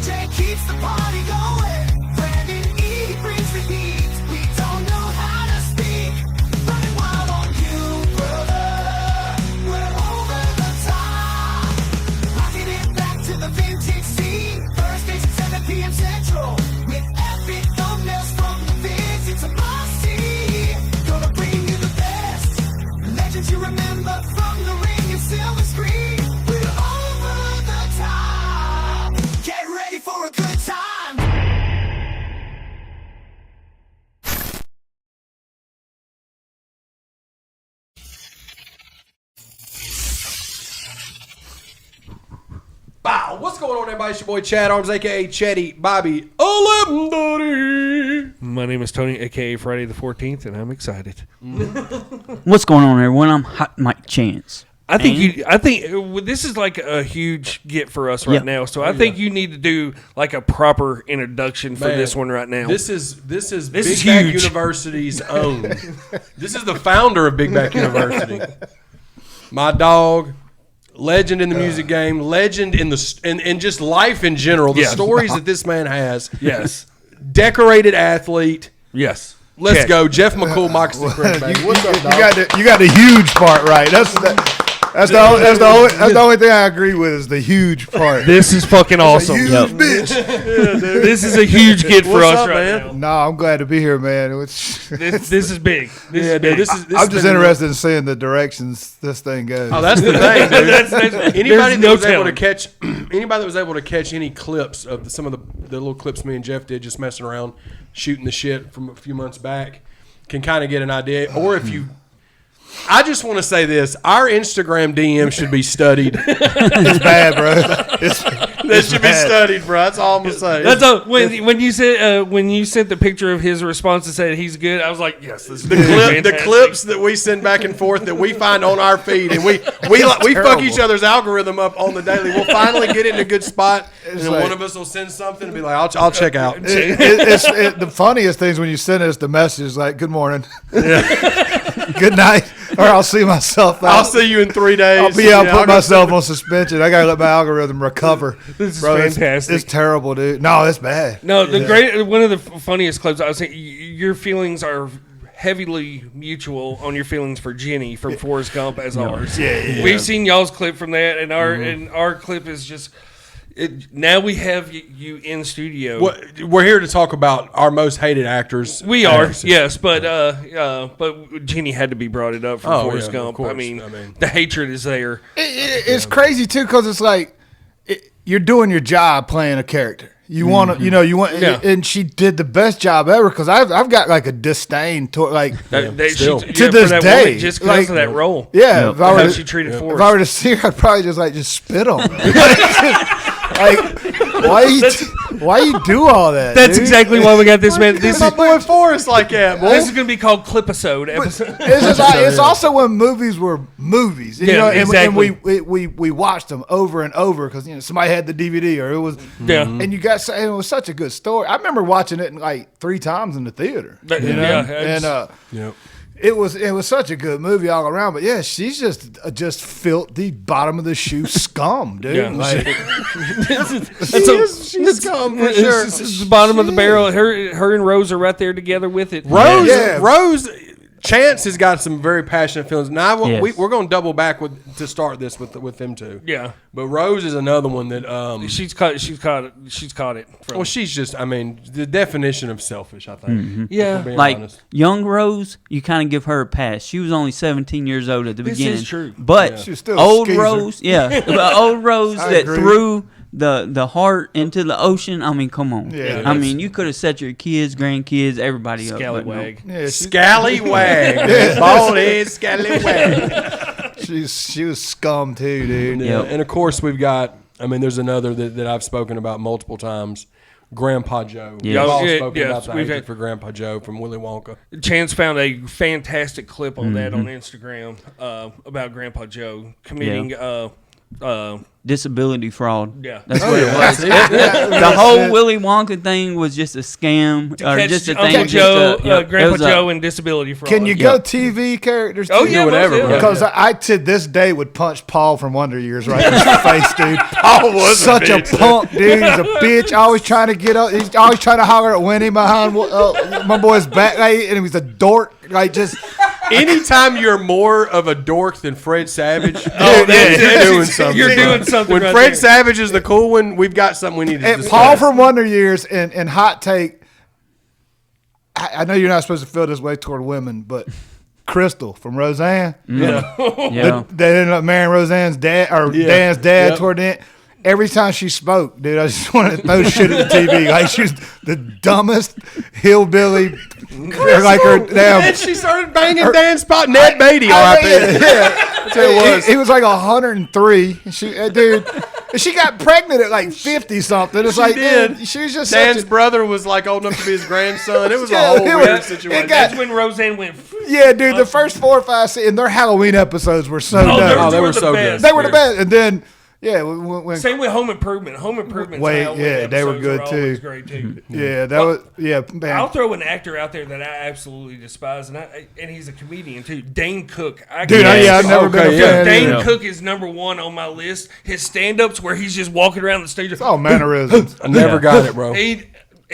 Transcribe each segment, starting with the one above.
DJ keeps the party going. Brandon E brings the heat. We don't know how to speak. Running wild on you, brother. We're over the top. Rocking it back to the vintage scene. Thursdays at 7 p.m. Central. With epic thumbnails from the vids. It's a must-see. Gonna bring you the best. Legends you remember from the ring and silver screen. We're over the top. Get ready for a good time. Wow, what's going on, everybody? It's your boy Chad Arms, a.k.a. Chetty Bobby 1130. My name is Tony, a.k.a. Friday the 14th, and I'm excited. What's going on, everyone? I'm Hot Mike Chance. I think this is like a huge get for us right Yep. now. So I think you need to do like a proper introduction for Man, this one right now. This is Big is Back huge. University's own. This is the founder of Big Back University. My dog, legend in the music game, legend in just life in general. The Yes. stories that this man has. Yes. Decorated athlete. Yes. Let's Check. go, Jeff McCool, Moccasin Creek, baby. What's up, dog? You got the huge part right. That's the only thing I agree with is the huge part. This is fucking awesome. Huge Yep. bitch. This is a huge get for What's us up, right man? now. No, I'm glad to be here, man. It's, This is big. This Yeah, is dude, big. this I'm has just been- interested in seeing the directions this thing goes. Oh, that's the thing, dude. Anybody there's that no was able to telling. catch, anybody that was able to catch any clips of some of the little clips me and Jeff did, just messing around, shooting the shit from a few months back, can kind of get an idea. Or if you, I just want to say this: our Instagram DM should be studied. It's bad, bro. That should be studied, bro. That's all I'm gonna say. That's all, when you sent the picture of his response and said he's good, I was like, yes, this is the fantastic. clips that we send back and forth that we find on our feed, and we fuck each other's algorithm up on the daily. We'll finally get in a good spot, and then like- one of us will send something and be like, "I'll check out." The funniest things when you send us the message like "Good morning," "Good night," or "I'll see myself out." I'll see you in 3 days. I'll be out, put myself on suspension. I gotta let my algorithm recover. This is Bro, fantastic. It's terrible, dude. No, it's bad. No, one of the funniest clips I was saying, your feelings are heavily mutual on your feelings for Jenny from Forrest Gump as ours. Yeah. We've seen y'all's clip from that, and our clip is just. Now we have you in studio. We're here to talk about our most hated actors. We are, actresses. yes, but Jenny had to be brought it up from Oh, Forrest yeah, of Gump. course. I mean, I mean- the hatred is there. It's crazy too because it's like you're doing your job playing a character. You want to, you want, Yeah. and she did the best job ever because I've got like a disdain toward like. still. To this for that day, woman, just because like- of that role. Yeah, Yep. if I How were she treated if Forrest. I were to see her, I'd probably just spit on her. like, why you do all that? That's dude? exactly why we got this man. This My is boy Forrest like that, boy. this is going to be called Clipisode episode. It's also when movies were movies, you Yeah, know, and exactly. we watched them over and over because somebody had the DVD or it was, Yeah. and it was such a good story. I remember watching it like 3 times in the theater, you know, Yeah, and Yep. it was such a good movie all around. But yeah, she's just filthy bottom of the shoe scum, dude. Yeah. Like, She's scum for sure. It's the bottom of the barrel. Her and Rose are right there together with it. Rose, Yeah. Rose, Chance has got some very passionate feelings. Now Yes. we're going to double back to start this with them two. Yeah. But Rose is another one that She's caught it. From, well, she's just, I mean, the definition of selfish, I think. Yeah. if we're being Like honest. young Rose, you kind of give her a pass. She was only 17 years old at the This beginning. is true. But She was still a old skeezer. Rose, but old Rose I that agree. threw the heart into the ocean. I mean, come on. Yeah, I mean, you could have set your kids, grandkids, everybody up. but no. Scallywag. yeah, Scallywag. Bald head scallywag. she was scum too, dude. Yeah. Yep. And of course, we've got, I mean, there's another that I've spoken about multiple times. Grandpa Joe. Yeah. We've all Yeah, spoken yes, about the we've hatred had- for Grandpa Joe from Willy Wonka. Chance found a fantastic clip on that on Instagram about Grandpa Joe committing Disability fraud. Yeah. That's what it yeah. was. The whole Willy Wonka thing was just a scam, or Catch just a Uncle thing. Joe, just a- it Grandpa was a- Joe, and disability fraud. Can you go TV characters? Oh too? yeah, whatever, most bro. Because I to this day would punch Paul from Wonder Years right in his face, dude. Paul was such a punk, dude. He's a bitch. Always trying to get up. He's always trying to holler at Winnie behind my boy's back, like, and he was a dork. Like just Anytime you're more of a dork than Fred Savage, Oh, you're doing something. You're doing something. When right Fred there. Savage is the cool one, we've got something we need to and discuss. Paul from Wonder Years and Hot Take. I know you're not supposed to feel this way toward women, but Crystal from Roseanne. Yeah. They ended up marrying Roseanne's dad or Yeah. Dan's dad Yep. toward the end. Every time she spoke, dude, I just wanted to throw shit at the TV. Like she was the dumbest hillbilly. Like her damn. And she started banging Dan Spot, Ned Beatty, I R.I.P. mean, yeah. That's who it was. He was like 103. She, dude, she got pregnant at like 50 something. It's like, did. dude, she was just Dan's such a, brother was like old enough to be his grandson. It was Yeah, a whole it weird was- situation. it got- That's when Roseanne went. yeah, dude. The first 4 or 5 and their Halloween episodes were so Oh, dope. they were the so best. good. They were the best. And then, yeah, when Same with Home Improvement. Home Improvement. Wait, yeah, they were good, too. Great too. yeah, that was man. I'll throw an actor out there that I absolutely despise, and he's a comedian too. Dane Cook. Dude, I've never been a Okay, yeah. fan. Dane either. Cook is number one on my list. His stand-ups where he's just walking around the stage. Oh, mannerisms. I never got it, bro.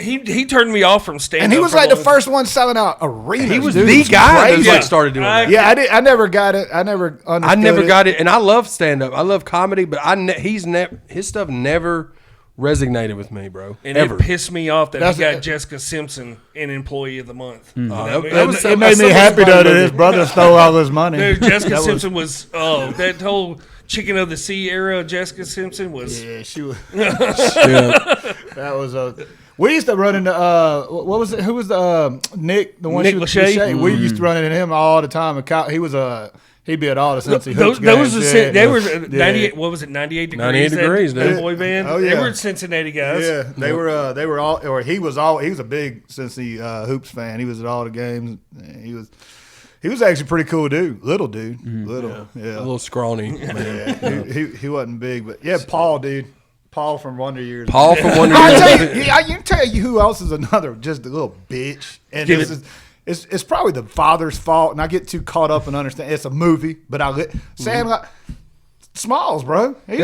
He turned me off from stand-up. And he was like the first one selling out arenas. He was dude. the It's guy crazy. that like started doing that. Yeah, I never got it. I never understood I never it. got it, and I love stand up. I love comedy, but his stuff never resonated with me, bro. And Ever. it pissed me off that That's he got it. Jessica Simpson in Employee of the Month. that was It made me happy though that his brother stole all his money. Dude, Jessica That was- Simpson was that whole Chicken of the Sea era. Jessica Simpson was. Yeah, she was. Yeah. That was a. We used to run into what was it? Who was the Nick? The one Nick she was- Lachey? We used to run into him all the time. And he was he'd be at all the Cincy Those, Hoops those games. were they were Yeah. 98. What was it? 98 degrees. 98 degrees, that dude. boy band. Oh, They yeah. were Cincinnati guys. Yeah, they were all, or he was a big Cincy Hoops fan. He was at all the games. He was actually pretty cool dude, little dude, little, A yeah. little scrawny. Yeah, he wasn't big, but yeah, Paul, dude, Paul from Wonder Years. Paul from Wonder I Years. tell you, I can tell you who else is another just a little bitch, and Give this is it's probably the father's fault, and I get too caught up and understand it's a movie, but saying like Smalls, bro, he's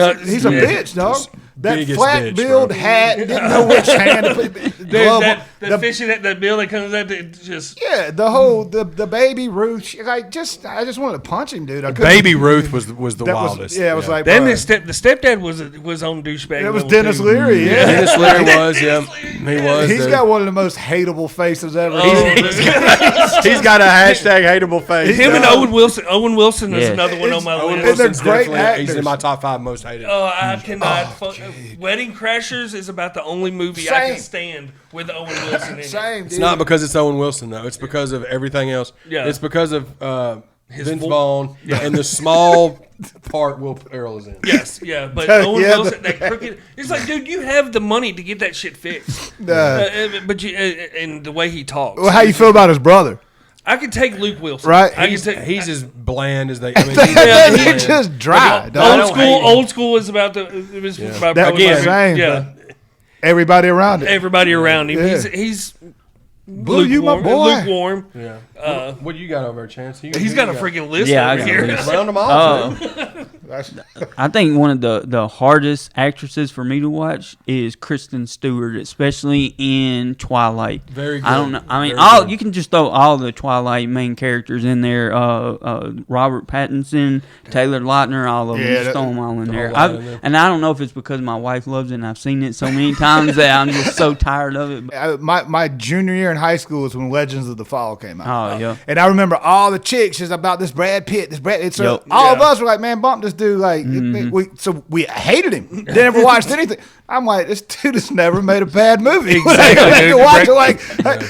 a bitch, dog. That biggest flat bitch, billed bro. hat, didn't know which hand to put Dude, glove on. that fishing at that bill that comes out, it just Yeah, the whole the baby Ruth, I just wanted to punch him, dude. I couldn't- Baby Ruth was the that wildest. was yeah, it was like then bro, the stepdad was on douchebag. it was level, Dennis too. Leary. Yeah, Dennis Leary was, yeah. He was. he's dude. got one of the most hateable faces ever. He's got a hashtag hateable face. Him and Owen Wilson. Owen Wilson is Yeah. another one on my Owen list. they're Wilson's great definitely- He's actors. in my top 5 most hated. Oh, I cannot. Wedding Crashers is about the only movie I Same. can stand with Owen Wilson in it. Same, dude. It's not because it's Owen Wilson though. It's because of everything else. Yeah. It's because of Vince vo- Vaughn and the small part Will Ferrell is in. Yes, yeah, but Yeah, Owen yeah, Wilson, that crooked. It's like, dude, you have the money to get that shit fixed. But you, and the way he talks, Well, how you feel about his brother? I could take Luke Wilson. Right. I can He's take. as bland as they. I mean, he's Yeah, as He's bland. just dry. Old dog. don't hate him. Old school is about the. It was about That probably was my- same, Yeah, Everybody around it. everybody around him. Yeah. He's Blue, you my boy. lukewarm. Yeah. What you got over there, Chance? He's got a freaking list Yeah, I over got here. a list. Round them all. too. I think one of the hardest actresses for me to watch is Kristen Stewart, especially in Twilight. Very good. I don't know. I mean, Very good. you can just throw all the Twilight main characters in there. Robert Pattinson, Taylor Lautner, all of them. Yeah, Just throw them all in there. lot in there. And I don't know if it's because my wife loves it and I've seen it so many times that I'm just so tired of it. But, My junior year in high school was when Legends of the Fall came out. oh yeah. And I remember all the chicks is about this Brad Pitt, So Yep. all of us were like, man, bump this dude. Like, we hated him. Didn't ever watch anything. I'm like, this dude has never made a bad movie. Exactly, Like, dude. you watch it like,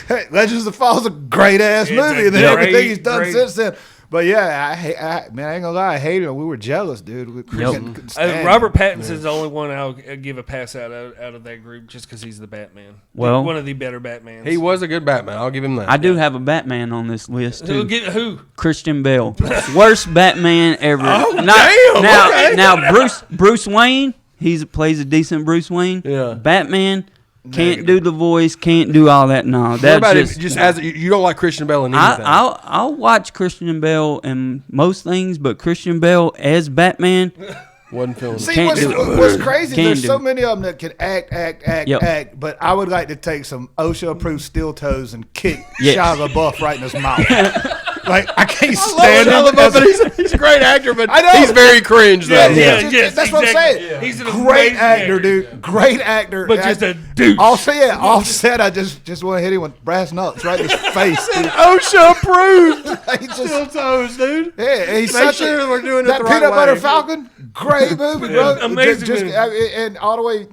hey, Legends of the Fall is a great ass It's a movie, and then great, everything he's done great- since then. But yeah, man, I ain't gonna lie, I hated him. We were jealous, dude. We couldn't stand him. Robert Pattinson's the only one I'll give a pass out of that group just because he's the Batman. Well, one of the better Batmans. He was a good Batman. I'll give him that. I do have a Batman on this list too. Who? Christian Bale, worst Batman ever. damn, Now Bruce Wayne, plays a decent Bruce Wayne. Yeah. Batman can't do the voice, can't do all that. No, What that's about just as you don't like Christian Bale in anything? I'll watch Christian Bale in most things, but Christian Bale as Batman. Wasn't feeling. See, Can't what's crazy, Can't there's do so it. many of them that can act, but I would like to take some OSHA-approved steel toes and kick Yes. Shia LaBeouf right in his mouth. Like, I can't Shia stand him. LaBeouf, but he's a great actor, but I know. he's very cringe, though. That's what I'm saying. He's an Great amazing actor, dude. Great actor. But just a douche. Offset, I just want to hit him with brass knucks right in his face, dude. OSHA approved. He just- Steel toes, dude. Yeah, he's Make such sure we're doing it that the right peanut butter way. Falcon. Great movie, bro. Amazing movie. And all the way,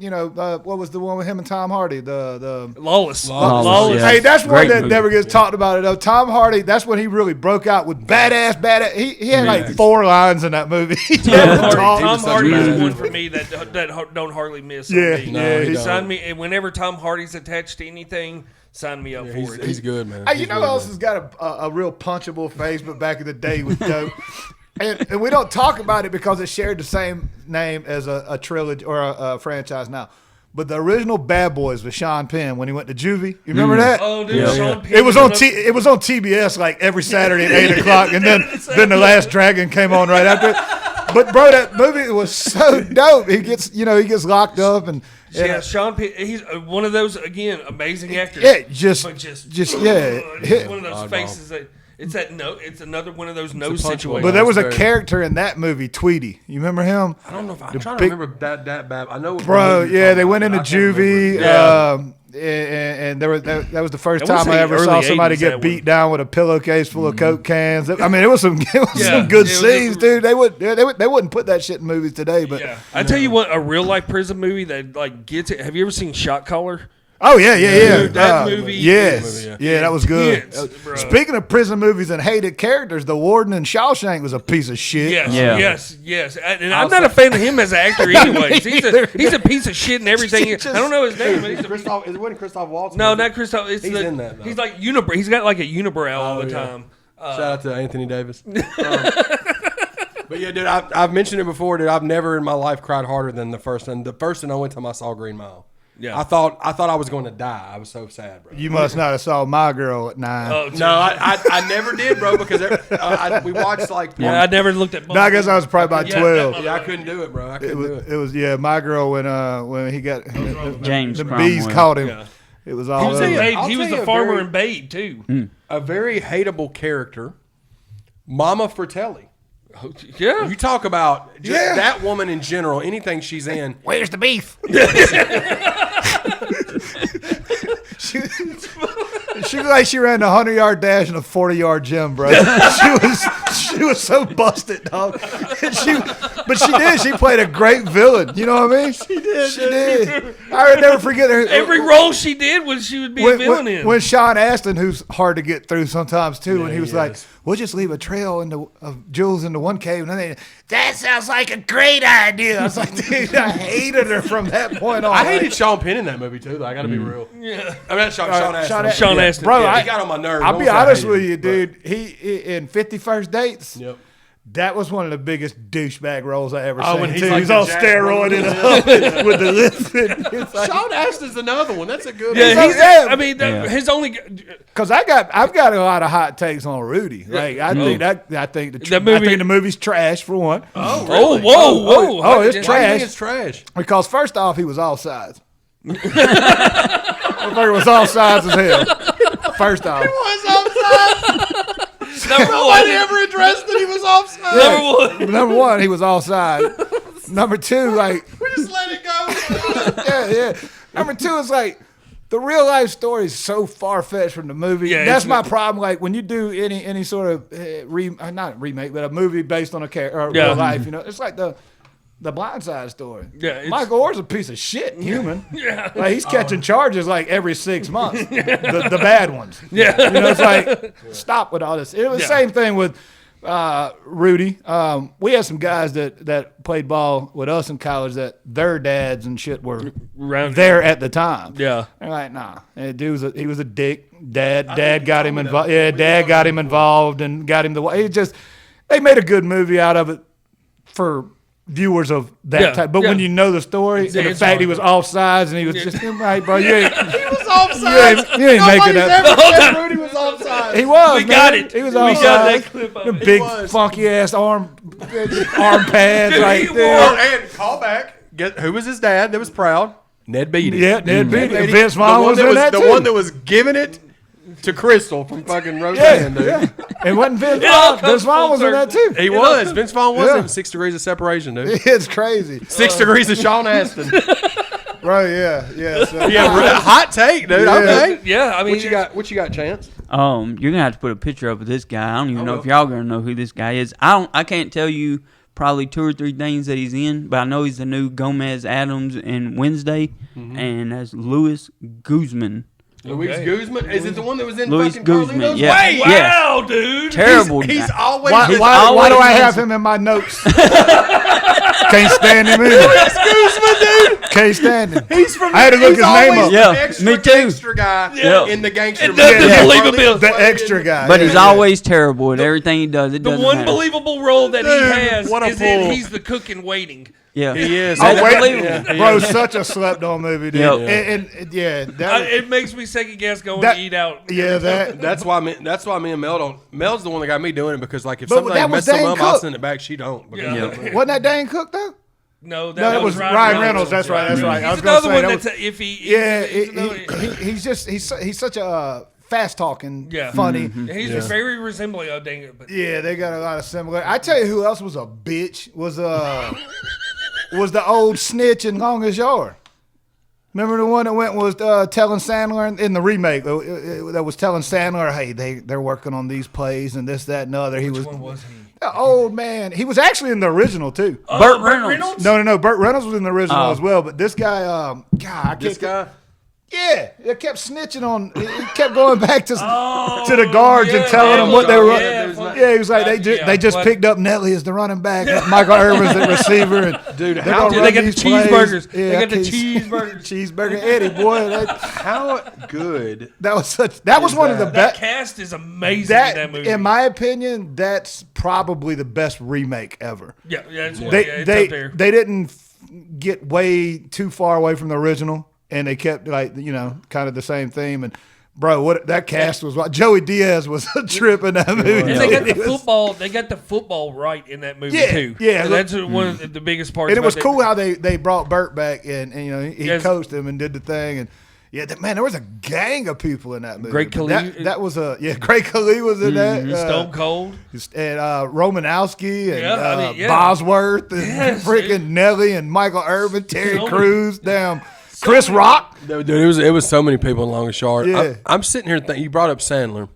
what was the one with him and Tom Hardy? The Lawless. Yeah. Hey, that's one Great that movie. never gets talked about. Though Tom Hardy, that's when he really broke out with badass. He had like 4 lines in that movie. He never talked. Tom Hardy bad is dude. one for me that don't hardly miss. Yeah, on me. no, he don't. Sign me, and whenever Tom Hardy's attached to anything, sign me up for it. He's good, man. Hey, He's you know really who else good. has got a real punchable face, but back in the day he was dope. And we don't talk about it because it shared the same name as a trilogy or a franchise now. But the original Bad Boys with Sean Penn when he went to juvie, you remember that? Oh, dude, Yeah. Sean Penn It was on was it was on TBS like every Saturday at 8 o'clock, and then The Last Dragon came on right after it. But bro, that movie was so dope. He gets locked up and Yeah, Sean Penn. He's one of those amazing actors. yeah, just But yeah. it's one of those faces that it's another one of those nose punch situations. But there was a Very- character in that movie, Tweety. You remember him? I don't know if I'm The trying big- to remember that bad. I know, what Bro, movie you're yeah, talking they about, went but into I can't remember. juvie, and that was the first I wanna time I say ever saw early somebody 80s, get that beat one. down with a pillowcase full of Coke cans. I mean, it was some Yeah, some good it was- scenes, dude. They wouldn't put that shit in movies today, but Yeah, I tell you what, a real life prison movie that like gets it. Have you ever seen Shot Caller? oh yeah. Dude, that movie yes, is yeah, that was good. intense, bro. Speaking of prison movies and hated characters, the warden in Shawshank was a piece of shit. Yes, Yeah. yes. And I'm not a fan of him as an actor, anyways. He's a piece of shit and everything. I don't know his name. But he's Christoph, it wasn't Christoph Waltz. no, was it? not Christoph. It's He's in that, though. He's like unibrow. He's got like a unibrow all the yeah. time. Shout out to Anthony Davis. But yeah, dude, I've mentioned it before, dude. I've never in my life cried harder than the first time. The first and only time I saw Green Mile. Yeah. I thought I was going to die. I was so sad, bro. You must not have saw My Girl at 9. Oh, No, I never did, bro, because we watched like. yeah, I never looked at. No, I guess I was probably about Yeah, 12. Yeah, I couldn't do it, bro. I couldn't do it. It was My Girl when he got James the Cromwell. bees caught him. Yeah. It was He all was, over. in Babe. I'll He was tell the you a farmer very- in Babe too. A very hateable character, Mama Fratelli. Yeah, You talk about just that woman in general. Anything she's in, Where's the beef? She looked like she ran a 100-yard dash in a 40-yard gym, bro. She was so busted, dog. But she did. She played a great villain. You know what I mean? She did. I would never forget her. every role she did was she would be a villain in. When Sean Astin, who's hard to get through sometimes too, and he was he like, is. "We'll just leave a trail of jewels into one cave," and then that sounds like a great idea. I was like, dude, I hated her from that point on. I hated Sean Penn in that movie too. Though I got to be real. Yeah. I mean, Sean Astin. Sean Astin, bro. yeah. He got on my nerves. I'll I be won't say I honest hated with him, you, but- dude. He in 50 First Dates. Yep. That was one of the biggest douchebag roles I ever Oh, seen. when he's too. like He's the all Jack steroided Russell. up with the lip. It's like, Sean Astin's another one. That's a good. Yeah, one. he's. yeah. I mean, his only. Cause I've got a lot of hot takes on Rudy. Like I think the movie's trash for one. Oh, Oh, really? whoa. Oh, it's Why do you trash. think it's trash? Because first off, he was all sides. Motherfucker was all sides as hell. First off, Nobody ever addressed that he was offside. Number one. number one, he was all sides. Number two, like We just let it go. yeah. Number two is like the real life story is so far fetched from the movie. Yeah, That's it's my not- problem. Like when you do any sort of not remake, but a movie based on a character or Yeah. real life, it's like the Blind Side story. Yeah, it's- Michael Orr's a piece of shit human. Yeah. Like he's catching charges like every 6 months. The bad ones. Yeah. It's like stop with all this. It was the Yeah. same thing with Rudy. We had some guys that played ball with us in college that their dads and shit were there at the time. Yeah. They're like, nah. And he was a dick. Dad got him involved. Yeah, Dad got him involved and got him they made a good movie out of it for viewers of that type. But when you know the story and the fact he was offsides and he was just right, bro, you ain't, He was offside. you ain't making that. Rudy was offside. He was. We got man. it. He was We offside. got that clip of The it. big was. funky ass arm pads right Oh, there. and call back. Who was his dad that was proud? Ned Beatty. Yeah, Ned Beatty. Beatty. Vince Vaughn was in that the too. one that was giving it to Crystal from fucking Roseanne, dude. Yeah. And wasn't Vince all Vaughn? comes Vince Vaughn full was in that too. He was. Vince Vaughn was Yeah. in 6 Degrees of Separation, dude. It's crazy. 6 Degrees of Sean Astin. Right, yeah. So, Yeah, hot take, dude. Yeah. Okay. Yeah, I mean, What you got, Chance? You're gonna have to put a picture up of this guy. I don't even know if y'all gonna know who this guy is. I can't tell you probably 2 or 3 things that he's in, but I know he's the new Gomez Adams in Wednesday, and that's Luis Guzman. Luis Guzman? Is it the one that was in Luis fucking Guzman, Carlitos? yeah. Wait, wow, dude. Terrible. He's guy. always why been do I always have been- him in my notes? Can't stand him either. Guzman, dude. Can't stand him. He's from. I had to look he's his name always up. the Yeah, extra me too. Gangster guy Yeah. in the gangster. It doesn't movie. believe it, Bill. The extra guy. But Yeah, he's yeah. always terrible at everything he does. It The doesn't one matter. believable role that Dude, he has what a is that pull. he's the cook in waiting. Yeah, He is. Oh, That's wait, unbelievable. bro, such a slept on movie, dude. Yep. And yeah, that, It makes me second guess going That- to eat out. yeah, that. That's why me and Mel don't. Mel's the one that got me doing it because like if But something that was messes him Dane up, I'll Cook. send it back. She don't. Because Yeah. Wasn't that Dane Cook though? No, No, that was Ryan Reynolds. That's right. That's right. I He's was gonna another say one that that's was, iffy. yeah. He's He's such a fast talking, Yeah. funny. He's very resembling a dang it. But Yeah, they got a lot of similar. I tell you who else was a bitch was the old snitch in Longest Yard. Remember the one that was telling Sandler in the remake that was telling Sandler, hey, they're working on these plays and this, that, and the other. which one was he? The old man. He was actually in the original too. Burt Reynolds. No. Burt Reynolds was in the original Oh. as well. But this guy, God, I this can't. guy. Yeah, it kept snitching on. It kept going back to Oh, the guards and yeah, telling them what they were. Yeah, he was like, Yeah, they just but- picked up Nelly as the running back, Michael Irvin's the receiver, and Dude, they're how- gonna Dude, run they got the these plays. cheeseburgers. Yeah, They got the I can't- cheeseburgers. Cheeseburger Eddie, boy, How good? that was one of the That best. cast is amazing in that movie. In my opinion, that's probably the best remake ever. yeah, it's They up there. they didn't get way too far away from the original, and they kept like kind of the same theme. And bro, what that cast was! Joey Diaz was a trip in that movie. And they got the He was- football. They got the football right in that movie Yeah, too. yeah. And that's one of the biggest parts. And it was about cool that. how they brought Burt back and he Yes. coached him and did the thing and man, there was a gang of people in that movie. Great But Khali- that was Great Khali was in that. Stone Cold. And Romanowski and Yeah, I mean, yeah. Bosworth and Yes, freaking dude. Nelly and Michael Irvin, Terry So many- Crews, damn Chris Rock. Dude, it was so many people in Longest Yard. Yeah. I'm sitting here thinking. You brought up Sandler,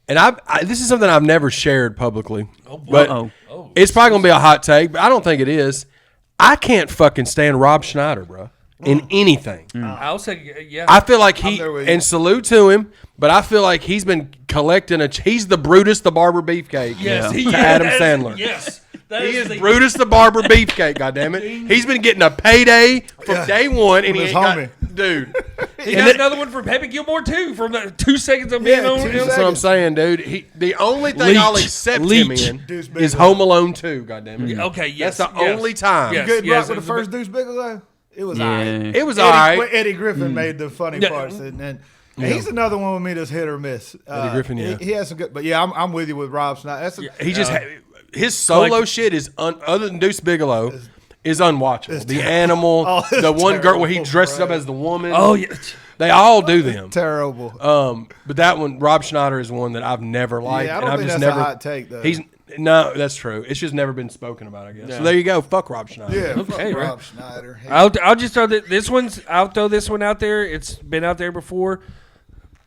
and this is something I've never shared publicly. But Uh-oh. it's probably gonna be a hot take, but I don't think it is. I can't fucking stand Rob Schneider, bro, in anything. I'll say yeah. I feel like he there with you. and salute to him, but I feel like he's been collecting he's the Brutus the Barber Beefcake. yes, to Adam that is- Sandler. Yes, that He is the- Brutus the Barber Beefcake, goddammit. He's been getting a payday from day one, and he his ain't got, homie. dude. He And got then- another one from Happy Gilmore too. From the 2 seconds of being Yeah, on. 2 him. That's what I'm saying, dude. The only thing Leech. I'll accept Leech. him in Deuce is Bigelow. Home Alone 2, goddammit. Okay, yes, That's the yes. only time. Yes. Good luck with the it first Deuce Bigelow. It was Yeah. all right. It was all right. Eddie Griffin made the funny Yeah. parts, and he's another one with me that's hit or miss. Eddie Griffin, yeah. he has some good, but yeah, I'm with you with Rob Schneider. That's He just his solo shit is other than Deuce Bigelow is unwatchable. The animal, Oh, it's the one girl where he terrible, dresses up bro. as the woman. Oh yeah. They all do them. terrible. But that one, Rob Schneider, is one that I've never liked. I and don't I've think just that's a never. hot take, though. No, that's true. It's just never been spoken about, I guess. So there you go. Fuck Rob Schneider. Yeah, Okay, fuck right. Rob Schneider. I'll just throw this one's. I'll throw this one out there. It's been out there before.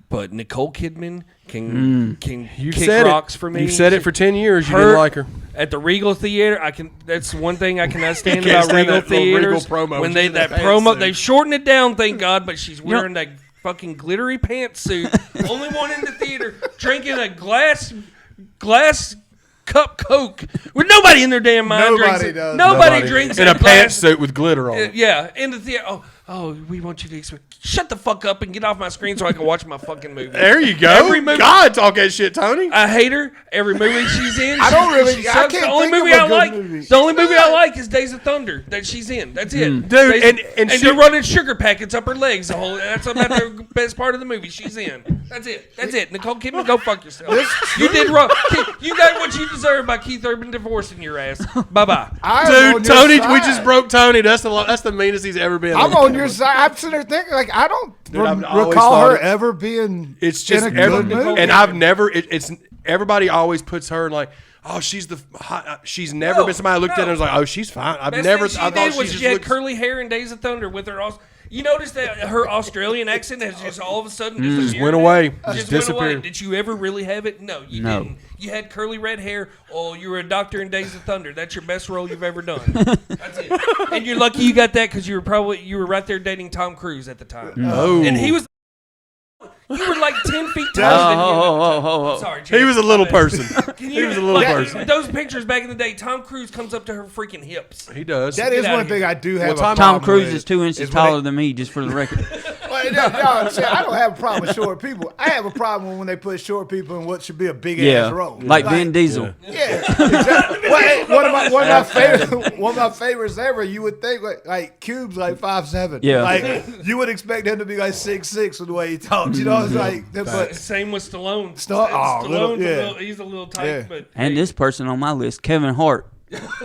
But Nicole Kidman can You've kick said rocks it. for me. You've said it for 10 years. You Her- didn't like her. At the Regal Theater, That's one thing I cannot stand Can't about stand Regal that little Regal Theaters. promo. When She's they in that that promo, pantsuit. they shortened it down, thank God. But she's wearing that fucking glittery pantsuit. Only one in the theater, drinking a glass cup Coke with nobody in their damn mind Nobody drinks it. does. Nobody drinks in a that glass. pantsuit with glitter on. it. Yeah, in the theater. Oh, we want you to shut the fuck up and get off my screen so I can watch my fucking movie. There you go. Every movie- God, talk that shit, Tony. I hate her. Every movie she's in, I don't really- She I sucks. can't The only think of movie a I good like. movie. The only movie I like is Days of Thunder that she's in. That's it, Dude, Days and of- she- they're running sugar packets up her legs. That's about the best part of the movie she's in. That's it. That's it. Nicole Kidman, go fuck yourself. You did wrong. You got what you deserve by Keith Urban divorcing your ass. Bye bye. Dude, Tony, we just broke Tony. That's the meanest he's ever been. I'm on your side. I'm sitting there thinking, like, I don't I've always recall thought her it- ever being It's just in a good movie. and I've never. It's everybody always puts her in like, oh, she's the hot. She's never been somebody I looked at and was like, oh, she's fine. I've Best never. thing I she thought did she was just she had looked. curly hair in Days of Thunder with her. You notice that her Australian accent has just all of a sudden disappeared? went away. Just Just went away. disappeared. Did you ever really have it? No, you No. didn't. You had curly red hair. Oh, you were a doctor in Days of Thunder. That's your best role you've ever done. That's it. And you're lucky you got that because you were right there dating Tom Cruise at the time. Oh. And he was. You were like 10 feet taller than him. Oh. Sorry, He was a little person. He was a little person. Those pictures back in the day, Tom Cruise comes up to her freaking hips. He does. That is Get outta one thing here. I do have. Well, a Tom problem Cruise with is 2 inches when taller than me, just for the record. Well, no, see, I don't have a problem with short people. I have a problem when they put short people in what should be a big Yeah, ass role. like Vin Diesel. Yeah, exactly. Well, hey, one of my favorites ever. You would think like Cube's like 5'7". Yeah. like you would expect him to be like 6'6" with the way he talks. You know, it's like, but Same with Stallone. yeah. He's a little tight, Yeah. but And this person on my list, Kevin Hart.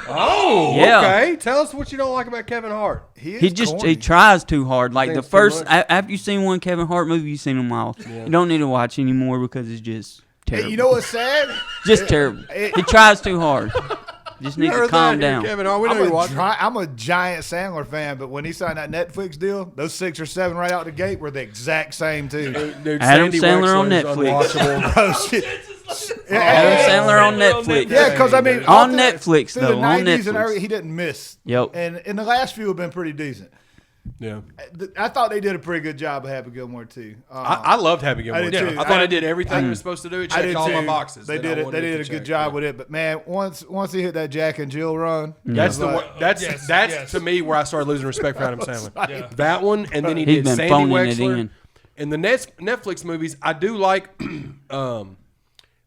Oh, Yeah. okay. Tell us what you don't like about Kevin Hart. He just corny. he tries too hard. Like the Thinks too first, much. after you seen one Kevin Hart movie, you seen them all. You don't need to watch anymore because it's just terrible. Hey, you know what's sad? just terrible. He tries too hard. Just needs to Heard calm that here, down. Kevin Hart. We know you watch. I'm a giant Sandler fan, but when he signed that Netflix deal, those 6 or 7 right out the gate were the exact same too. Dude, Adam Sandy Sandler on Wexler's Netflix. unwatchable. Oh shit! Adam Sandler on Netflix. Yeah, because I mean, On all through- Netflix, through though, the on 90s and Netflix. everything, he didn't miss. Yep. And the last few have been pretty decent. Yeah. I thought they did a pretty good job of Happy Gilmore too. I loved Happy Gilmore. I did too. I thought it did everything it was supposed to do. It I checked did all too. my boxes. They that did I it. wanted They it did a to good check. job with it. But man, once he hit that Jack and Jill run, That's it the was one. like- That's Yes. to me where I started losing respect for Adam Sandler. That one, and then he He's did been Sandy phoning it Wexler. in. And the Netflix movies, I do like.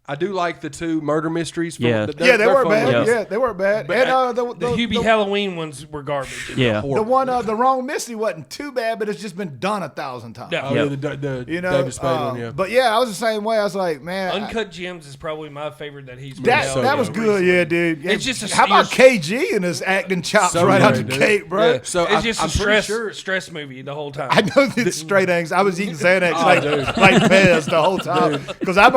I do like the 2 murder mysteries. Yeah. Yeah, they weren't bad. movies. Yeah, they weren't bad. But And the the Hubie Halloween ones were garbage. Yeah. the one, the Wrong Misty wasn't too bad, but it's just been done 1,000 times. Yeah. Oh, yeah, the You know, David Spade one, yeah. but yeah, I was the same way. I was like, man, Uncut Gems is probably my favorite that he's that made that out was recently. good, yeah, dude. It's just a- how about you're- KG and his acting chops So right out good, the dude. gate, bro? Yeah. So it's I- just I'm a pretty stress movie the whole time. I know that straight angst. I was eating Xanax dude. like Pez the whole time because I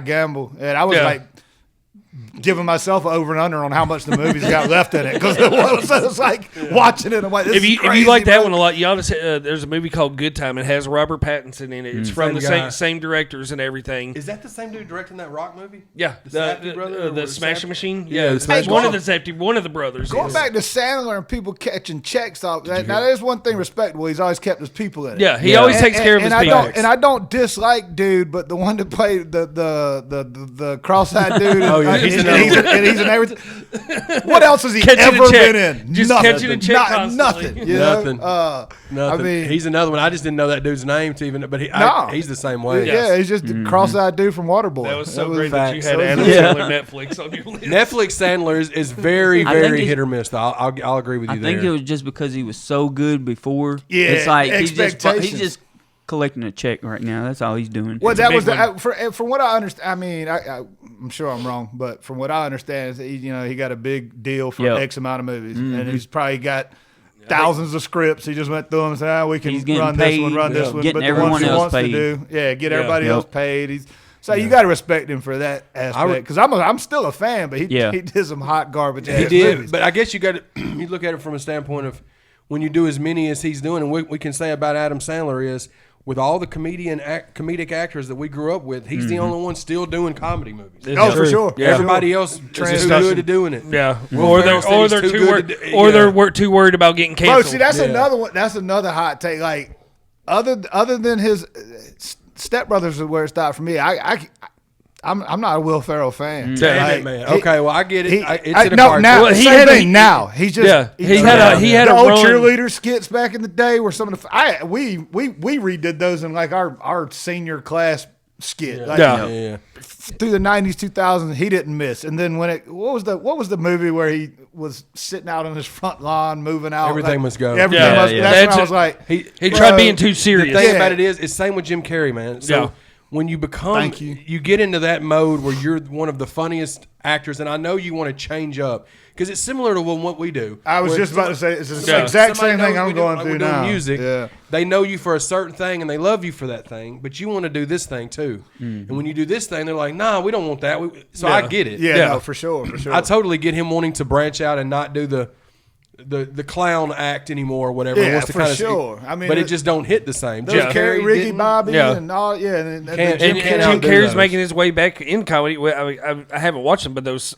gamble and I was Yeah. like giving myself an over and under on how much the movies got left in it because it was like watching it. I'm like, this If you is crazy, like that bro. one a lot, you ought to say, there's a movie called Good Time. It has Robert Pattinson in it. It's from Same the guy. same directors and everything. Is that the same dude directing that rock movie? Yeah, The Safdie brother or the what, Smashing Safdie? Machine. Yeah, Yeah, the it's Smashing one Machine. of the Safdie, one of the brothers. Going is. back to Sandler and people catching checks off. Now, there's one thing respectable. He's always kept his people in it. Yeah, he always takes care of his and people. I don't dislike dude, but the one that played the cross-eyed dude. Oh, yeah, he's and, another he's, and he's in everything. What else has he Catching a ever check. been in? Just nothing. catching a check constantly. Nothing. You know? Nothing. Nothing. I mean, he's another one. I just didn't know that dude's name to even. But he's the same way. yeah, he's just a cross-eyed dude from Waterboy. That was so was great that you facts. had Adam Yeah. Sandler Netflix on your list. Netflix Sandler is very, I think very it's- hit or miss. Though I'll agree with you I there. think it was just because he was so good before. Yeah, It's like he's expectations. just collecting a check right now. That's all he's doing. Well, It's a that big was one. from what I understand. I mean, I'm sure I'm wrong, but from what I understand, is that he got a big deal for Yep. X amount of movies, and he's probably got thousands of scripts. He just went through them and said, we can He's getting run this one, paid, run this one, getting but the everyone ones he else wants paid. to do, get everybody Yep. else paid. So you got to respect him for that aspect because I'm still a fan, but he did some hot garbage. He ass did, movies. but I guess you got to you look at it from a standpoint of when you do as many as he's doing, and we can say about Adam Sandler is with all the comedic actors that we grew up with, he's the only one still doing comedy movies. Oh, for sure. Yeah. Everybody else is too good at doing it. Yeah, Will or Ferrell they're said he's too too good worried, to- or yeah. they're too worried about getting Bro, canceled. see, that's Yeah. another one. That's another hot take. Like other than his stepbrothers is where it stopped for me. I I'm not a Will Ferrell fan. Damn Like, it, man. he- Okay, well, I get it. He, It's in a no, cartoon. now Well, he same had a- thing. Now he's just Yeah, he had the a old run. cheerleader skits back in the day were some of the we redid those in like our senior class skit. Like, Yeah. Yeah. through the 90s, 2000s, he didn't miss. And then when what was the movie where he was sitting out on his front lawn, moving out? Everything like, must go. Everything Yeah, must. yeah. That's That's when I it. was like, He tried being too The serious. thing Yeah. about it is, it's same with Jim Carrey, man. So Yeah. when you become, Thank you. you get into that mode where you're one of the funniest actors, and I know you want to change up because it's similar to what we do. I was Where just about to say it's the Yeah. exact somebody same thing knows I'm we do- going like through we're doing now. music. Yeah. They know you for a certain thing, and they love you for that thing, but you want to do this thing too. And when you do this thing, they're like, "Nah, we don't want that." So I get it. Yeah, Yeah. no, for sure, for sure. I totally get him wanting to branch out and not do the clown act anymore or whatever. He Yeah, wants to for kinda- sure. I mean, but it it- just don't hit the same. Those Jim Carrey, Carrey Ricky didn't- Bobby, Yeah. and all, yeah. And Can't- And Jim Jim outdo Carrey's those. making his way back in comedy. Well, I haven't watched them, but those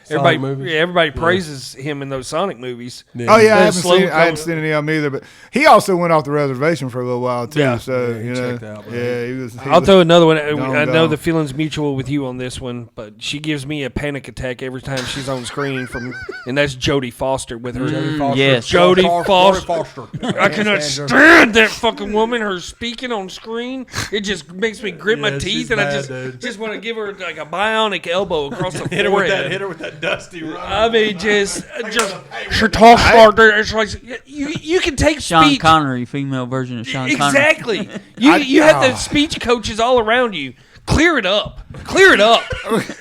everybody movies? everybody praises him in those Sonic movies. Oh yeah, I Those haven't slow seen. I hadn't coming- seen any of them either. But he also went off the reservation for a little while too. Yeah. So he you know, checked out, man. yeah, he was. I'll throw another one. I know gone. the feeling's mutual with you on this one, but she gives me a panic attack every time she's on screen. And that's Jodie Foster with her. yes. Jodie Foster. Foster. I cannot stand that fucking woman. Her speaking on screen, it just makes me grit my Yeah, teeth, she's and I bad, just want to give her like a bionic elbow across the Hit her with forehead. that dusty run. I mean, just she talks like that. It's like you can take Sean speech. Connery, female version of Sean Connery. Exactly. You have the speech coaches all around you. Clear it up. Clear it up.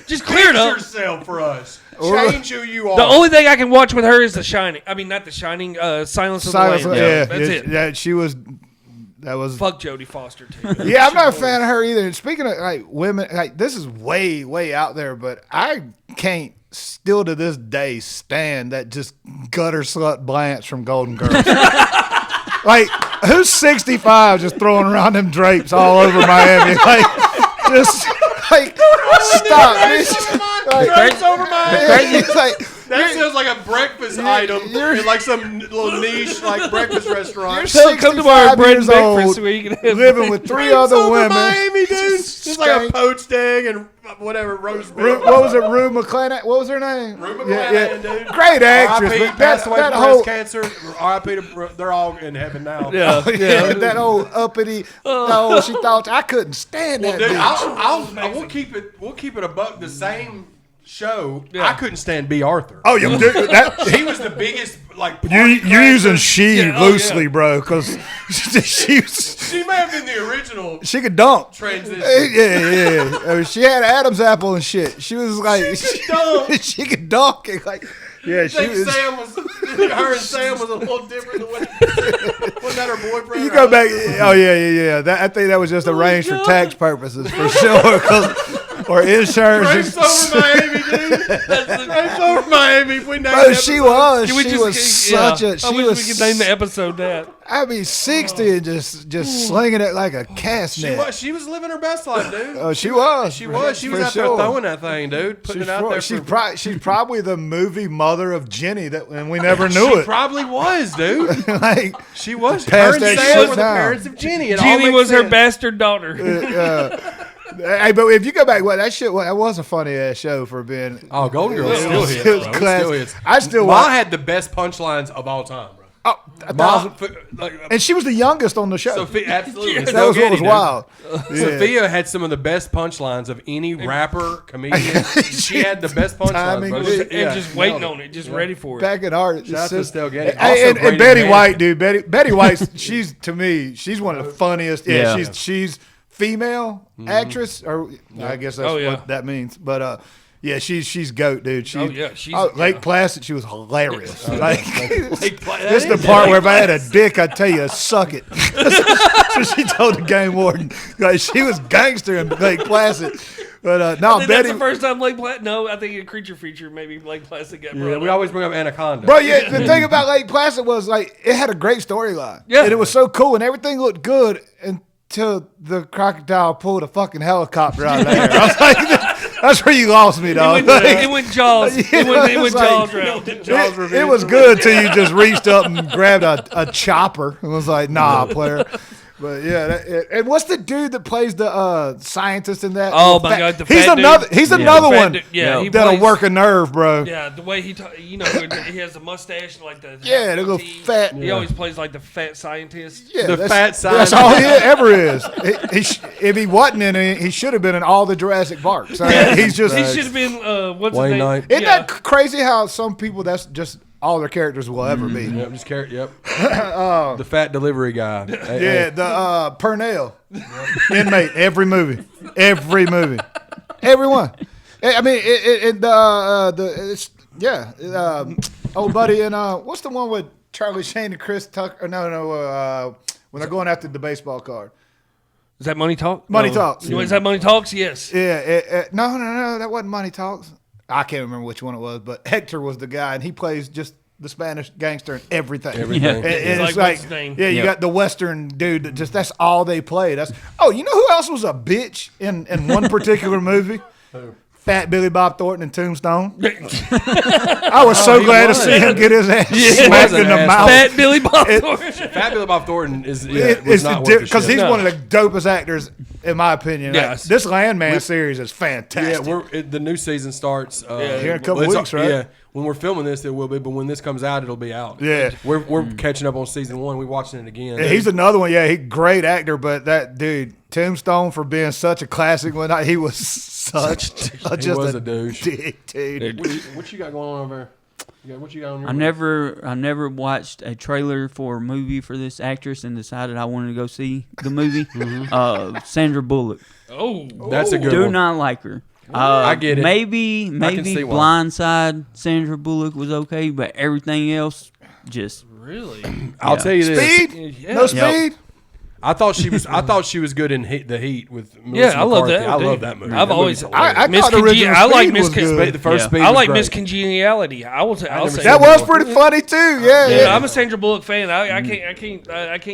Just clear it up. yourself for us. Change who you are. The only thing I can watch with her is The Shining. I mean, not The Shining. Silence of the Silence. Lambs. Yeah, That's yeah, it. yeah, she was. That was. Fuck Jodie Foster too. Yeah, I'm not a fan of her either. And speaking of like women, like this is way, way out there, but I can't still to this day stand that just gutter slut Blanche from Golden Girls. Like, who's 65 just throwing around them drapes all over Miami? Like, just like stop. Drapes over my head. It's like, That sounds like a breakfast item you're- in like some little niche like breakfast restaurant. You're Come to our 65 bread and years breakfast old, so we can have living with three Drapes other over women. Miami, dude. Just It's like a skank. poached egg and whatever roast beef. What was it, Rue McClanahan? What was her name? Rue McClanahan, dude. Great actress. R.I.P. But passed away that from whole, breast cancer. R.I.P. They're all in heaven now. Yeah. yeah, that old uppity. No, she thought I couldn't stand Well, that dude, bitch. we'll keep it a buck. The same show. I couldn't stand B. Arthur. Oh, you dude, that. He was the biggest like. You're party using crasher. she Yeah, oh, loosely, bro, because She may have been the original she could dunk. transition. Yeah. I mean, she had Adam's apple and shit. She was like, She could dunk. she could dunk. And like, yeah, I she think was. her and Sam was a little different than what wasn't that her boyfriend? You go back. Oh yeah. I think that was just arranged for tax purposes for sure. Or insurance. Drapes over Miami, dude. Drapes over Miami. If we named Bro, the she episode. was. Can we She just- was yeah. such a. I She wish was. we could name the episode that. I mean, 60 and just slinging it like a cast net. She was living her best life, dude. Oh, she was. She was. She was For out sure. there throwing that thing, dude. Putting it out there. She's probably the movie mother of Jenny and we never knew She it. probably was, dude. Like, She was. Her Passed and that Sam shit were the down. parents of Jenny. It all Jenny makes was her sense. bastard daughter. hey, but if you go back, that was a funny ass show for being. Oh, Golden Girls It still was- hits, it was bro. It class. still hits. I still Ma watch. had the best punchlines of all time, bro. Oh, Ma, and she was the youngest on the show. Sophia, absolutely. that was what was wild. Sophia had some of the best punchlines of any rapper, comedian. She had the best punchlines, Timing. bro. And And just waiting on it, just ready for it. Back at heart. Shout out to Estelle Getty. And, Also and great Betty in White, dude. Betty White. She's to me. She's one of the funniest. Yeah, Yeah. she's female actress, or I guess that's Oh, yeah. what that means. But yeah, she's goat, dude. She, Oh, yeah, she's- Lake yeah. Placid. She was hilarious. Like, That this is the part where if I had a dick, I'd tell you, suck it. So she told the game warden, like she was gangster in Lake Placid. But no, I think Betty. that's the first time Lake Placid. No, I think a creature feature maybe Lake Placid got Yeah, brought we up. always bring up Anaconda. Bro, yeah, the thing about Lake Placid was like it had a great storyline. Yeah. And it was so cool and everything looked good until the crocodile pulled a fucking helicopter out of there. I was like, that's where you lost me, dog. It went Jaws. It went Jaws round. It was good till you just reached up and grabbed a chopper and was like, nah, player. But yeah, and what's the dude that plays the scientist in that? Oh my God, the he's fat another. dude. He's another Fat one. dude. Yeah, he that'll plays- work a nerve, bro. Yeah, the way he he has a mustache and like the Yeah, the little teeth. fat- He always plays like the fat scientist. Yeah, The fat That's scientist. all he ever is. If he wasn't in it, he should have been in all the Jurassic Parks. He's just. He should have been what's Wayne his name? Knight. Isn't Yeah. that crazy how some people that's just all their characters will ever be? Yep, just carrot. Yep. The fat delivery guy. Yeah, the Purnell inmate. Every movie, everyone. I mean, old buddy and what's the one with Charlie Sheen and Chris Tucker? No, when they're going after the baseball card. Is that Money Talk? Money Talks. Is that Money Talks? Yes. Yeah, no, that wasn't Money Talks. I can't remember which one it was, but Hector was the guy, and he plays just the Spanish gangster and everything. Everything. And Like, it's what's his name? yeah, you got the Western dude that just that's all they play. You know who else was a bitch in one particular movie? Fat Billy Bob Thornton in Tombstone. I was so glad to see him get his ass smacked in the an mouth. Fat Billy Bob Thornton. Fat Billy Bob Thornton is It's not worth the because shit. he's one of the dopest actors, in my opinion. Like, Yes. this Landman series is fantastic. the new season starts Here in a couple it's- weeks, right? Yeah, when we're filming this, it will be, but when this comes out, it'll be out. Yeah. we're catching up on season 1. We're watching it again. Yeah, he's another one. Yeah, he's a great actor, but that dude, Tombstone, for being such a classic one, he was just was a douche. dick, dude. What you got going on over there? What you got on your I never watched a trailer for a movie for this actress and decided I wanted to go see the movie. Sandra Bullock. Oh, That's a good Do one. not like her. I get it. Maybe see why. Blindside Sandra Bullock was okay, but everything else just really? I'll tell you this. Speed? Yeah. No speed? I thought she was good in the Heat with Melissa Yeah, I love McCarthy. that. I dude. love that movie. I've That always movie's hilarious. I Miss thought the original I like Speed Miss was good. the first Yeah. Speed I was like great. Miss Congeniality. I'll say never seen That Yeah. was pretty funny, too. Yeah. Yeah, I'm a Sandra Bullock fan. I can't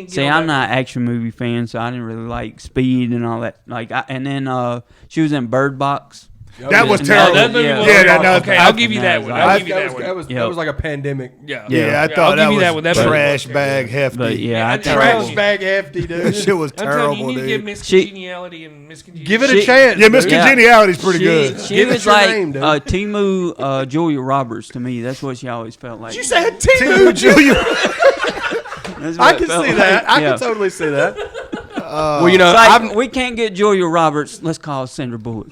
get see. on I'm that. not an action movie fan, so I didn't really like Speed and all that. And then she was in Bird Box. That was No, terrible. that movie Yeah. was Yeah, no, okay. I- I'll give you that one. I'll give you that one. That was like a pandemic. Yeah, Yeah, I I'll thought give that you was that one. That movie trash was bag hefty. But yeah, I Trash think bag hefty, That dude. shit was I'm telling you, terrible, you need to give dude. Miss She- Congeniality and Miss Congeniality. Give it a She- chance. Yeah, Miss dude. Congeniality's pretty good. She Give it was your like name, dude. Timu Julia Roberts to me. That's what she always felt like. You said Timu Junior. That's what I it can felt see like. that. I Yeah. can totally see that. Well, you know, It's like, I've, we can't get Julia Roberts. Let's call Sandra Bullock.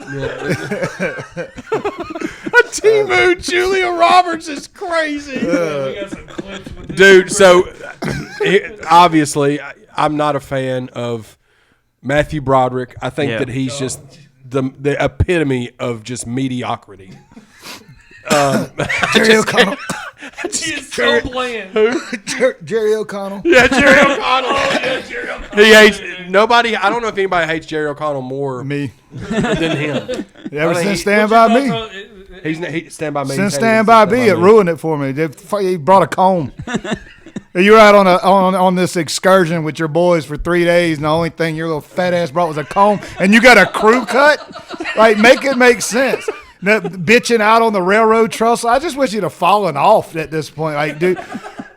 Timu Julia Roberts is crazy. We got some clips with this. Dude, so obviously, I'm not a fan of Matthew Broderick. I think Yeah. that he's just the epitome of just mediocrity. Jerry O'Connell. He is so bland. Jerry O'Connell. Yeah, Jerry O'Connell. He hates nobody. I don't know if anybody hates Jerry O'Connell more Me. than him. Ever since What's Stand your By thoughts Me. on- He Stand By Me. Since Stand By Me, it ruined it for me. He brought a comb. You're out on this excursion with your boys for 3 days, and the only thing your little fat ass brought was a comb, and you got a crew cut? Like, make it make sense. Now, bitching out on the railroad trestle. I just wish you'd have fallen off at this point. Like, dude,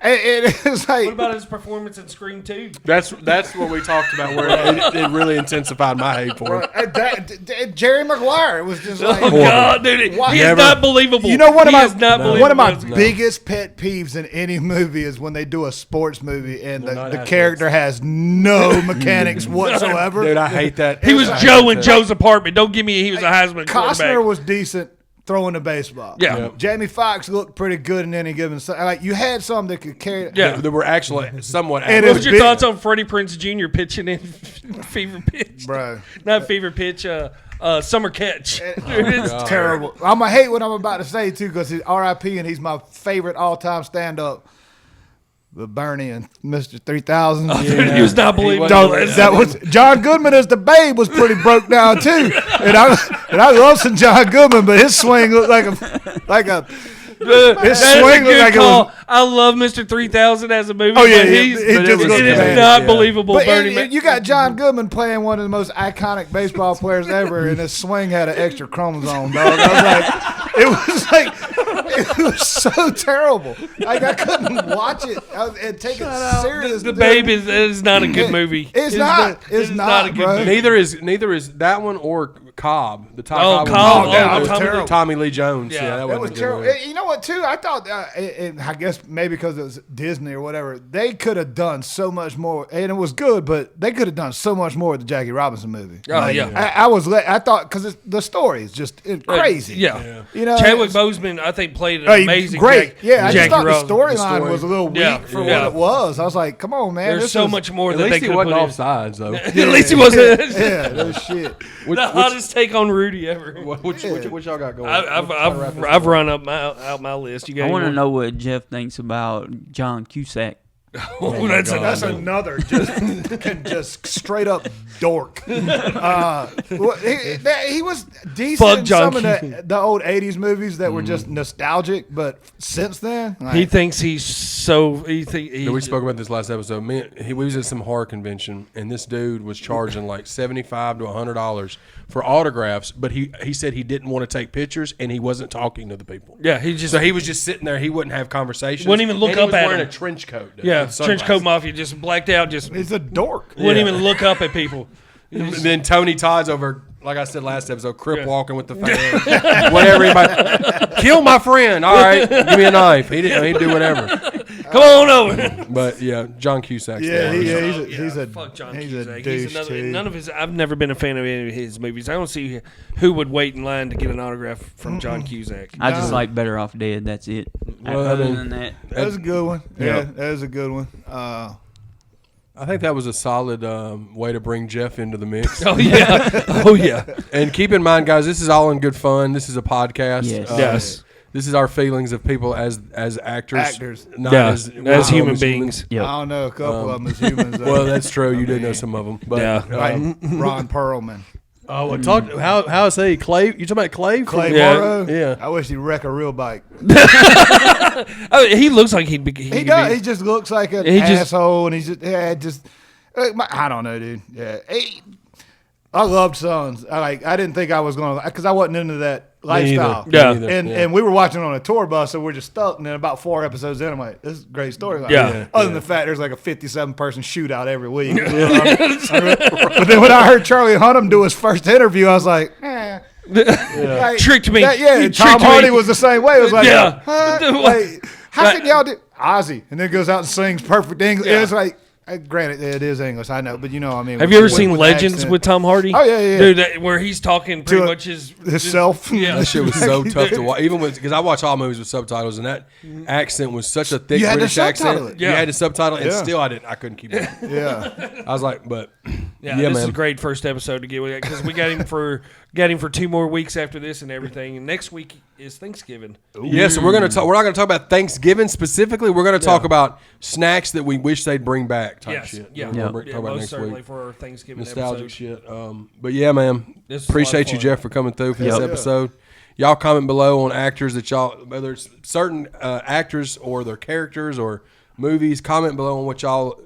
it's like. What about his performance in Scream 2? That's what we talked about, where it really intensified my hate for him. Jerry Maguire. It was just like. Oh God, dude, he is Never- not believable. You know one of He my is not believable. one of my No. biggest pet peeves in any movie is when they do a sports movie and not the athletes. character has no mechanics whatsoever. Dude, I hate that. He was I hate Joe in that. Joe's apartment. Don't give me he was a Heisman Costner quarterback. was decent throwing the baseball. Yeah. Yep. Jamie Foxx looked pretty good in any given. Like you had some that could carry. Yeah. That were actually somewhat. And What it's was your big- thoughts on Freddie Prinze Jr. pitching in Fever Pitch? Bro. Not Fever Pitch, Summer Catch. It's Terrible. I'm gonna hate what I'm about to say too because he's R.I.P. and he's my favorite all-time stand-up. But Bernie and Mr. 3000. He was not believable. That was John Goodman as the Babe was pretty broke down too, and I love some John Goodman, but his swing looked like a his That is a swing looked good like it call. was. I love Mr. 3000 as a movie. Oh, yeah, but yeah, he's, he but just it looked is bad, not yeah. believable. But Bernie Mac. you got John Goodman playing one of the most iconic baseball players ever, and his swing had an extra chromosome, dog. I was like, It was like it was so terrible. Like I couldn't watch it and take it serious. The Babe is not a good movie. It's not. It's not, a good bro. movie. Neither is that one or Cobb. The Cobb. that was Tommy Lee- terrible. Tommy Lee Jones. Yeah. Yeah, That wasn't was a good terrible. movie. You know what, too? I thought, I guess maybe because it was Disney or whatever, they could have done so much more. And it was good, but they could have done so much more with the Jackie Robinson movie. Oh, yeah. I thought, because the story is just crazy. Yeah. You know, Chadwick it's- Boseman, I think, played an Hey, amazing great. I just Jackie thought the Robinson. storyline was a little weak Yeah. for Yeah. what it was. I was like, come on, man. There's this so was- much more At that they least could he put wasn't in. off sides though. At least he wasn't. Yeah, no shit. The hottest take on Rudy ever. What y'all got going? I've run up my list. You got I want to any know what Jeff thinks about John Cusack. more? That's That's another just straight up dork. He was decent Fuck in John some of the old '80s movies that were just nostalgic, but since then, like, He thinks he's so. He We spoke about this last episode. We was at some horror convention, and this dude was charging like $75 to $100 for autographs. But he said he didn't want to take pictures, and he wasn't talking to the people. Yeah, he just So he was just sitting there. He wouldn't have conversations. Wouldn't even look and he up was at wearing him. a trench coat. Dude, yeah, with trench sunglasses. coat mafia just blacked out. Just he's a dork. wouldn't even look up at people. And then Tony Todd's over, like I said last episode, crip walking with the fan. Whatever. Anybody, kill my friend. All right, give me a knife. He'd do whatever. Come on over. But yeah, John Cusack's Yeah, the one. he's a Fuck John he's Cusack. a douche too. None of his. I've never been a fan of any of his movies. I don't see who would wait in line to get an autograph from John Cusack. I just like Better Off Dead. That's it. Well, I Other mean- than that, That was a good one. Yeah, Yeah. that was a good one. I think that was a solid way to bring Jeff into the mix. Oh yeah. Oh yeah. And keep in mind, guys, this is all in good fun. This is a podcast. Yes. Yes. This is our feelings of people as actors, Actors. not Yeah. as As human humans. beings. yep. I don't know a couple of them as humans. Well, that's true. You do know some of them, but Yeah. like Ron Perlman, oh, talk. How is he? Clay? You talking about Clay? Clay Yeah. Morrow. Yeah. I wish he'd wreck a real bike. Oh, he looks like he'd be. He does. He just looks like an He just- asshole, and he's just. I don't know, dude. Yeah, I loved Sons. I didn't think I was gonna, because I wasn't into that lifestyle. Yeah. Me neither. And we were watching on a tour bus, so we're just stuck. And then about 4 episodes in, I'm like, this is a great story. Yeah. Other than the fact there's like a 57-person shootout every week. But then when I heard Charlie Hunnam do his first interview, I was like, like, Tricked me. Yeah, You Tom tricked me. Hardy was the same way. It was like, Yeah. huh? Like, how can y'all do Ozzy? And then goes out and sings perfect English. Yeah. It's like, granted, it is English, I know, but you know what I mean. Have you ever with seen the Legends accent. with Tom Hardy? Oh, yeah. Dude, where he's talking pretty To much his himself? Yeah. That shit was so tough to watch. Even because I watch all movies with subtitles, and that accent was such a thick You had to British subtitle accent. it. You Yeah. had to subtitle, and Yeah. still I couldn't keep it. Yeah. I was like, but Yeah, yeah, this is man. a great first episode to get with because we got him for 2 more weeks after this and everything. And next week is Thanksgiving. Yeah, so we're gonna talk. We're not gonna talk about Thanksgiving specifically. We're gonna talk about snacks that we wish they'd bring back. Type Yes, shit. yeah, We're yeah, gonna talk about most next certainly week. for our Thanksgiving Nostalgic episode. shit. But yeah, man. This was a lot Appreciate of you, fun. Jeff, for coming through for this Yep. episode. Y'all comment below on actors that y'all, whether it's certain actors or their characters or movies. Comment below on what y'all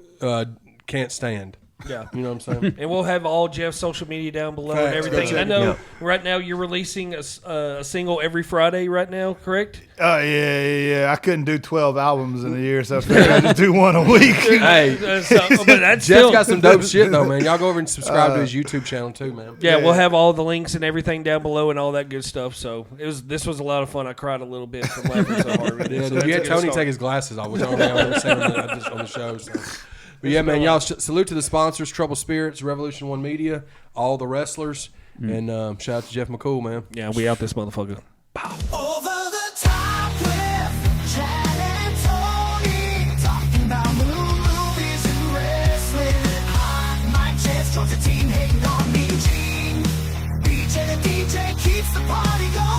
can't stand. Yeah. You know what I'm saying? And we'll have all Jeff's social media down below and Facts. everything. Go check I know it. right now you're releasing a single every Friday right now, correct? Oh, yeah. I couldn't do 12 albums in a year, so I figured I'd just do one a week. Hey, But that's Jeff's still, got some dope shit though, man. Y'all go over and subscribe to his YouTube channel too, man. Yeah, we'll have all the links and everything down below and all that good stuff. So this was a lot of fun. I cried a little bit from laughing so hard. Yeah, So dude, that's we a had good Tony start. take his glasses off, which I don't think I've ever seen on the show. So. But yeah, man, y'all salute to the sponsors, Trouble Spirits, Revolution One Media, all the wrestlers, and shout out to Jeff McCool, man. Yeah, we out this motherfucker. Over the top with Chad and Tony, talking about movies and wrestling. Hot mic chance, Georgia team hating on me, Gene. BJ the DJ keeps the party going.